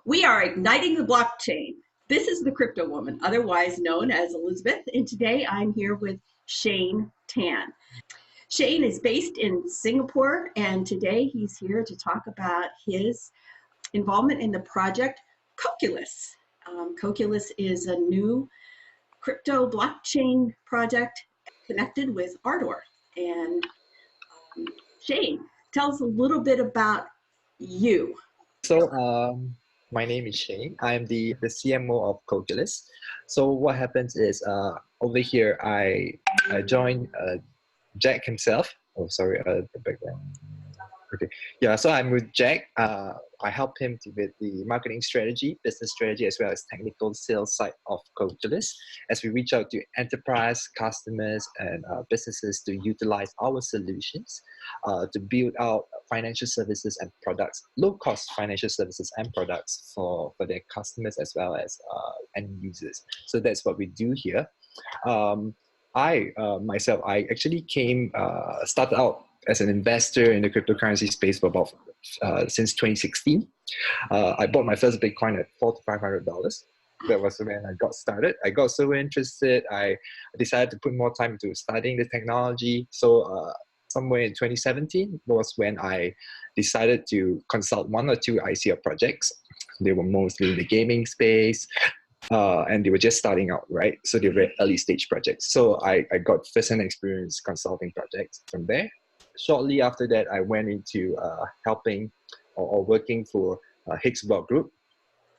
We are igniting the blockchain. This is the Crypto Woman, otherwise known as Elizabeth, and today I'm here with Shane Tan. Shane is based in Singapore, and today he's here to talk about his involvement in the project Coalculus. Coalculus is a new crypto blockchain project connected with Ardor. And Shane, tell us a little bit about you. My name is Shane. I'm the CMO of Coalculus. So what happens is over here I joined Jack himself. Oh, sorry, the background. Okay, yeah. So I'm with Jack. I help him with the marketing strategy, business strategy, as well as technical sales side of Coalculus, as we reach out to enterprise customers and businesses to utilize our solutions to build out financial services and products, low-cost financial services and products for their customers as well as end users. So that's what we do here. I actually started out as an investor in the cryptocurrency space for about since 2016. I bought my first Bitcoin at $400 to $500. That was when I got started. I got so interested, I decided to put more time into studying the technology. So somewhere in 2017 was when I decided to consult one or two ICO projects. They were mostly in the gaming space. And they were just starting out, right? So they were early stage projects. So I got first-hand experience consulting projects from there. Shortly after that, I went into helping or working for Higgs Block Group.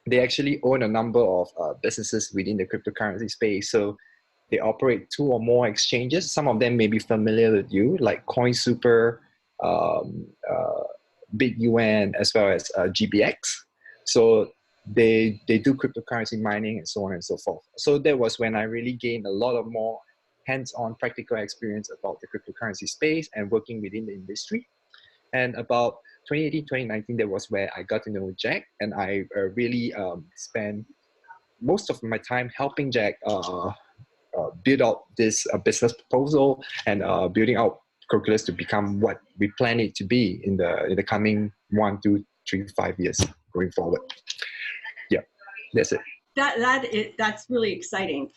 They actually own a number of businesses within the cryptocurrency space. So they operate 2 or more exchanges. Some of them may be familiar with you, like CoinSuper, BitUN, as well as GBX. So they do cryptocurrency mining and so on and so forth. So that was when I really gained a lot of more hands-on practical experience about the cryptocurrency space and working within the industry. And about 2018, 2019, that was where I got to know Jack, and I really spent most of my time helping Jack build out this business proposal and building out Coalculus to become what we plan it to be in the coming 1, 2, 3, 5 years going forward. Yeah, that's it. That's really exciting.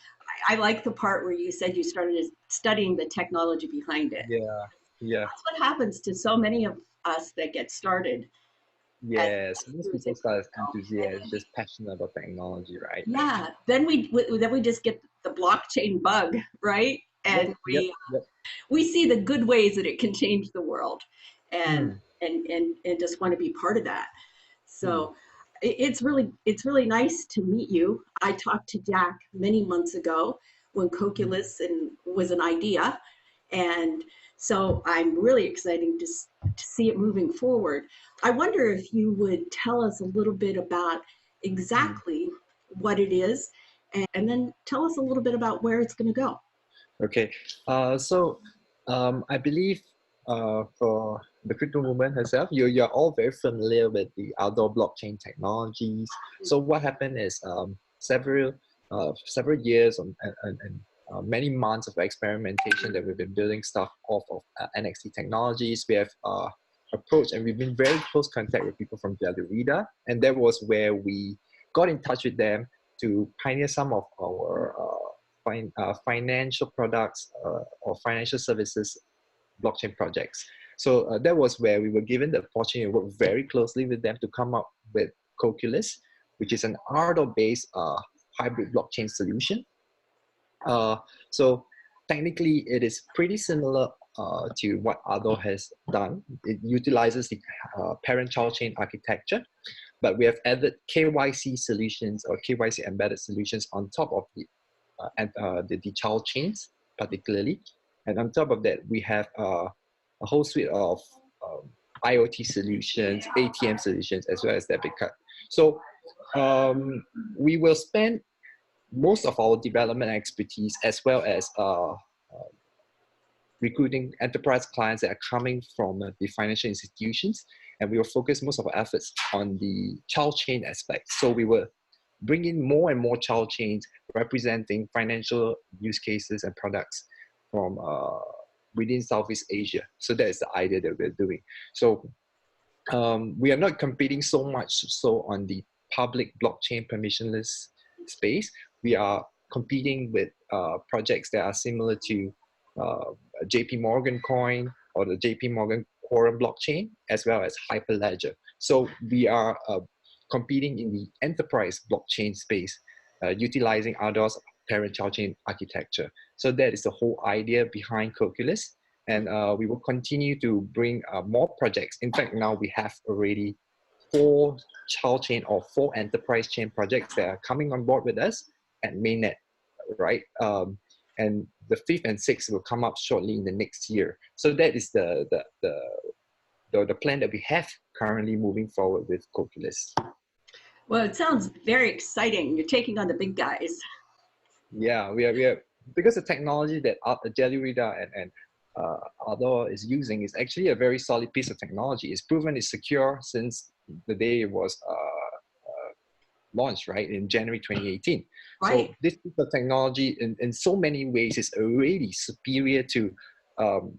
I like the part where you said you started studying the technology behind it. Yeah. That's what happens to so many of us that get started. Yes, most people start as enthusiasts, just passionate about technology, right? Yeah. Then we just get the blockchain bug, right? And we see the good ways that it can change the world, and just want to be part of that. So. It's really nice to meet you. I talked to Jack many months ago when Coalculus was an idea, and so I'm really excited to see it moving forward. I wonder if you would tell us a little bit about exactly what it is, and then tell us a little bit about where it's going to go. Okay, I believe for the crypto movement herself, you're all very familiar with the outdoor blockchain technologies. So what happened is several years and many months of experimentation that we've been building stuff off of NXT technologies. We have approached and we've been very close contact with people from Jadarida, and that was where we got in touch with them to pioneer some of our financial products or financial services blockchain projects. So that was where we were given the opportunity to work very closely with them to come up with Coalculus, which is an Ardor-based hybrid blockchain solution. So technically, it is pretty similar to what Ardor has done. It utilizes the parent-child chain architecture, but we have added KYC solutions or KYC embedded solutions on top of the child chains, particularly. And on top of that, we have a whole suite of IoT solutions, ATM solutions, as well as debit card. So we will spend most of our development expertise as well as recruiting enterprise clients that are coming from the financial institutions, and we will focus most of our efforts on the child chain aspect. So we will bring in more and more child chains representing financial use cases and products from within Southeast Asia. So that is the idea that we're doing. So we are not competing so much so on the public blockchain permissionless space. We are competing with projects that are similar to JP Morgan Coin or the JP Morgan Quorum blockchain, as well as Hyperledger. So we are competing in the enterprise blockchain space, utilizing Ardor's parent-child chain architecture. So that is the whole idea behind Coalculus. And we will continue to bring more projects. In fact, now we have already 4 child chain or 4 enterprise chain projects that are coming on board with us at mainnet, right? And the 5th and 6th will come up shortly in the next year. So that is the plan that we have currently moving forward with Coalculus. Well, it sounds very exciting. You're taking on the big guys. Yeah, we are because the technology that Jelly Reader and Ardor is using is actually a very solid piece of technology. It's proven it's secure since the day it was launched, right, in January 2018. Right. So this piece of technology in so many ways is already superior to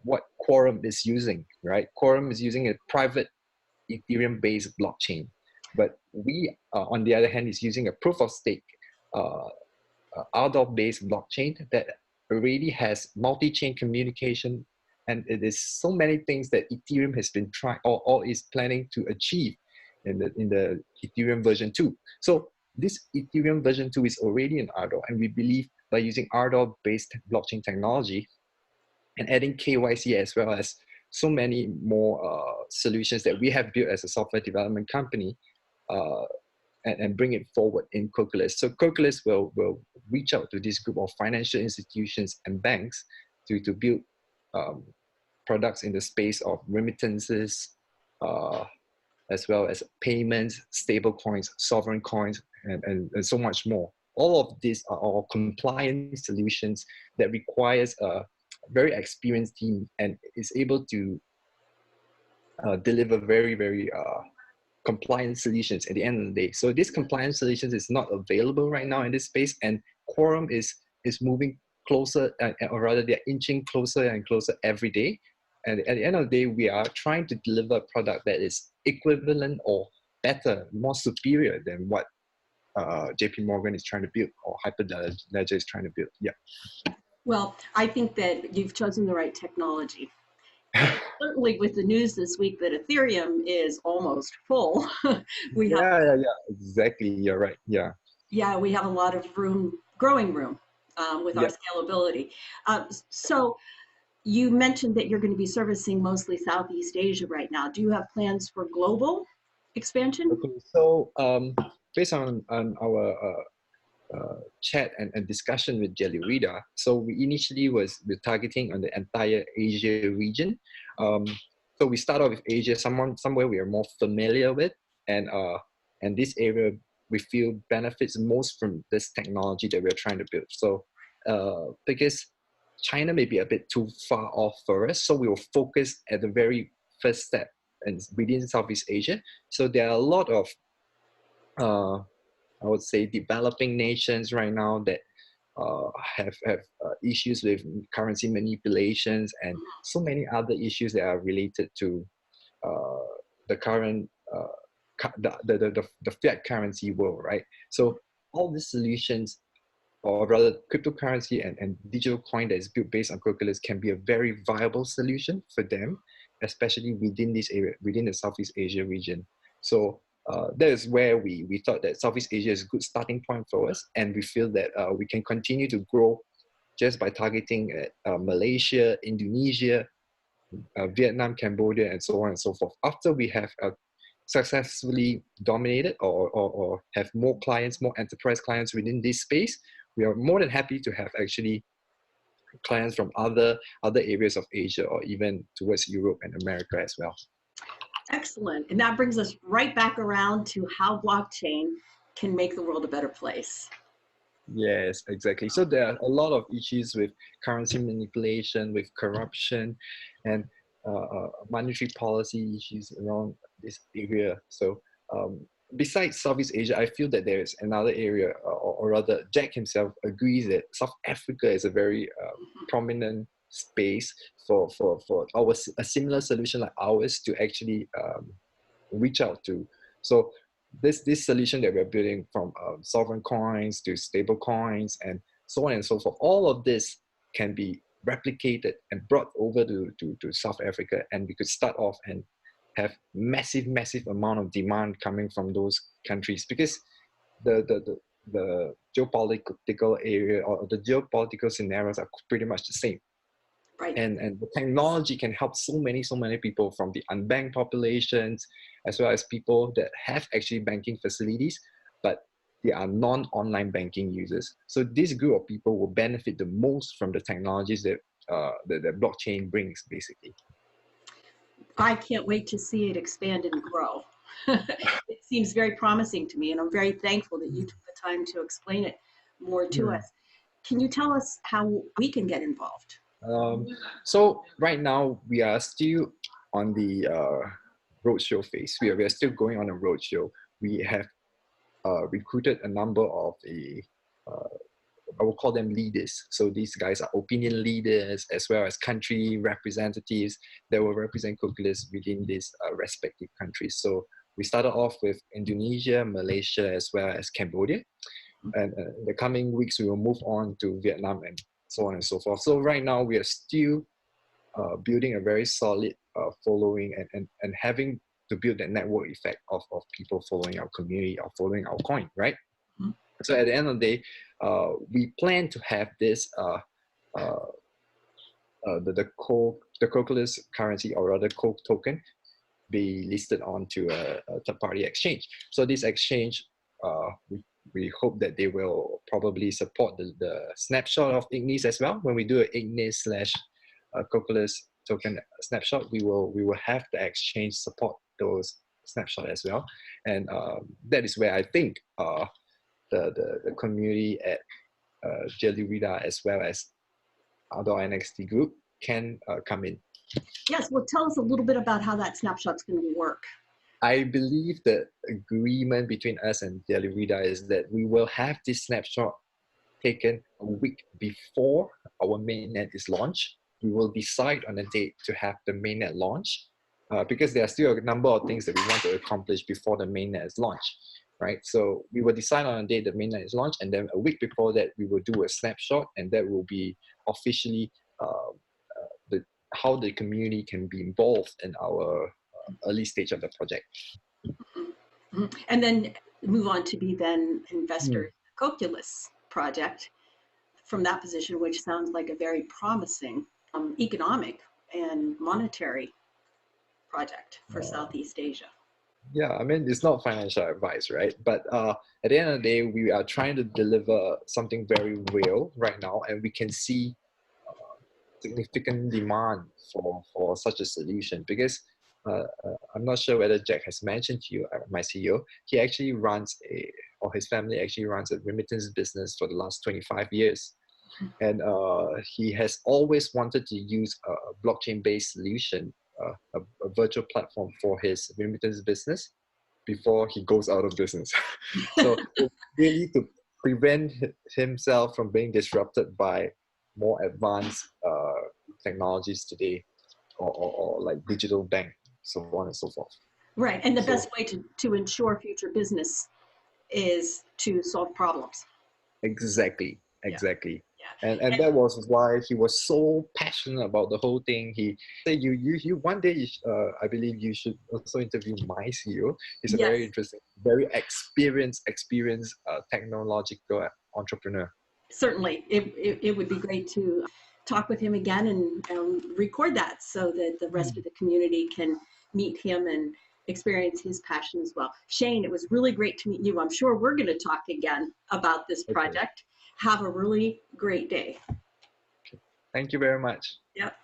what Quorum is using, right? Quorum is using a private Ethereum-based blockchain, but we, on the other hand, is using a proof of stake Ardor-based blockchain that already has multi-chain communication, and it is so many things that Ethereum has been trying or is planning to achieve in the Ethereum version 2. So this Ethereum version 2 is already in Ardor, and we believe by using Ardor-based blockchain technology and adding KYC as well as so many more solutions that we have built as a software development company, and bring it forward in Coalculus. So Coalculus will reach out to this group of financial institutions and banks to build products in the space of remittances, as well as payments, stable coins, sovereign coins, and so much more. All of these are all compliance solutions that requires a very experienced team and is able to deliver very compliance solutions at the end of the day. So this compliance solutions is not available right now in this space, and Quorum is moving closer, or rather they're inching closer and closer every day. And at the end of the day, we are trying to deliver a product that is equivalent or better, more superior than what JP Morgan is trying to build or Hyperledger is trying to build. Yeah. Well, I think that you've chosen the right technology. And certainly with the news this week that Ethereum is almost full, yeah, exactly. You're right. Yeah. Yeah, we have a lot of growing room with our scalability. So you mentioned that you're going to be servicing mostly Southeast Asia right now. Do you have plans for global expansion? Okay, so based on our chat and discussion with Jelly Reader, so we initially we're targeting on the entire Asia region. So we start off with Asia, somewhere we are more familiar with, and this area we feel benefits most from this technology that we're trying to build. So because China may be a bit too far off for us, so we will focus at the very first step and within Southeast Asia. So there are a lot of I would say developing nations right now that have issues with currency manipulations and so many other issues that are related to the current the fiat currency world, right? So all these solutions, or rather cryptocurrency and digital coin that is built based on Coalculus, can be a very viable solution for them, especially within this area, within the Southeast Asia region. So that is where we thought that Southeast Asia is a good starting point for us, and we feel that we can continue to grow just by targeting Malaysia, Indonesia, Vietnam, Cambodia, and so on and so forth. After we have successfully dominated or have more clients, more enterprise clients within this space, we are more than happy to have actually clients from other areas of Asia or even towards Europe and America as well. Excellent. And that brings us right back around to how blockchain can make the world a better place. Yes, exactly. So there are a lot of issues with currency manipulation, with corruption, and monetary policy issues around this area. So besides Southeast Asia, I feel that there is another area, or rather Jack himself agrees that South Africa is a very prominent space for a similar solution like ours to actually reach out to. So this solution that we're building, from sovereign coins to stable coins and so on and so forth, all of this can be replicated and brought over to South Africa, and we could start off and have massive amount of demand coming from those countries, because the geopolitical area or the geopolitical scenarios are pretty much the same. Right. And the technology can help so many people, from the unbanked populations as well as people that have actually banking facilities, but they are non-online banking users. So this group of people will benefit the most from the technologies that the blockchain brings, basically. I can't wait to see it expand and grow. It seems very promising to me, and I'm very thankful that you took the time to explain it more to us. Can you tell us how we can get involved? So right now we are still on the roadshow phase. We are still going on a roadshow. We have recruited a number of I will call them leaders. So these guys are opinion leaders as well as country representatives that will represent Coalculus within these respective countries. So we started off with Indonesia, Malaysia, as well as Cambodia. And in the coming weeks, we will move on to Vietnam and so on and so forth. So right now we are still building a very solid following and having to build that network effect of people following our community or following our coin, right? Mm-hmm. So at the end of the day, we plan to have this the Coalculus currency, or rather Coal token, be listed onto a third-party exchange. So this exchange, we hope that they will probably support the snapshot of Ignis as well. When we do an Ignis / Coalculus token snapshot, we will have the exchange support those snapshot as well. And that is where I think the community at Jellyweeda as well as Outdoor NXT Group can come in. Yes, well, tell us a little bit about how that snapshot's going to work. I believe the agreement between us and Jellyweeda is that we will have this snapshot taken a week before our mainnet is launched. We will decide on a date to have the mainnet launch, because there are still a number of things that we want to accomplish before the mainnet is launched, right? So we will decide on a date the mainnet is launched, and then a week before that, we will do a snapshot, and that will be officially how the community can be involved in our early stage of the project. Mm-hmm. And then move on to be then investors, Coalculus project from that position, which sounds like a very promising economic and monetary project for Southeast Asia. Yeah, I mean, it's not financial advice, right? But at the end of the day, we are trying to deliver something very real right now, and we can see significant demand for such a solution, because I'm not sure whether Jack has mentioned to you, my CEO, he actually runs or his family actually runs a remittance business for the last 25 years. And he has always wanted to use a blockchain-based solution, a virtual platform for his remittance business before he goes out of business. So really to prevent himself from being disrupted by more advanced technologies today, or like digital bank, so on and so forth. Right, and the best way to ensure future business is to solve problems. Exactly. Yeah. And that was why he was so passionate about the whole thing. He said, you one day, I believe you should also interview my CEO. He's a very interesting, very experienced technological entrepreneur. Certainly, it would be great to talk with him again and record that so that the rest of the community can meet him and experience his passion as well. Shane, it was really great to meet you. I'm sure we're going to talk again about this project. Have a really great day. Thank you very much. Yep.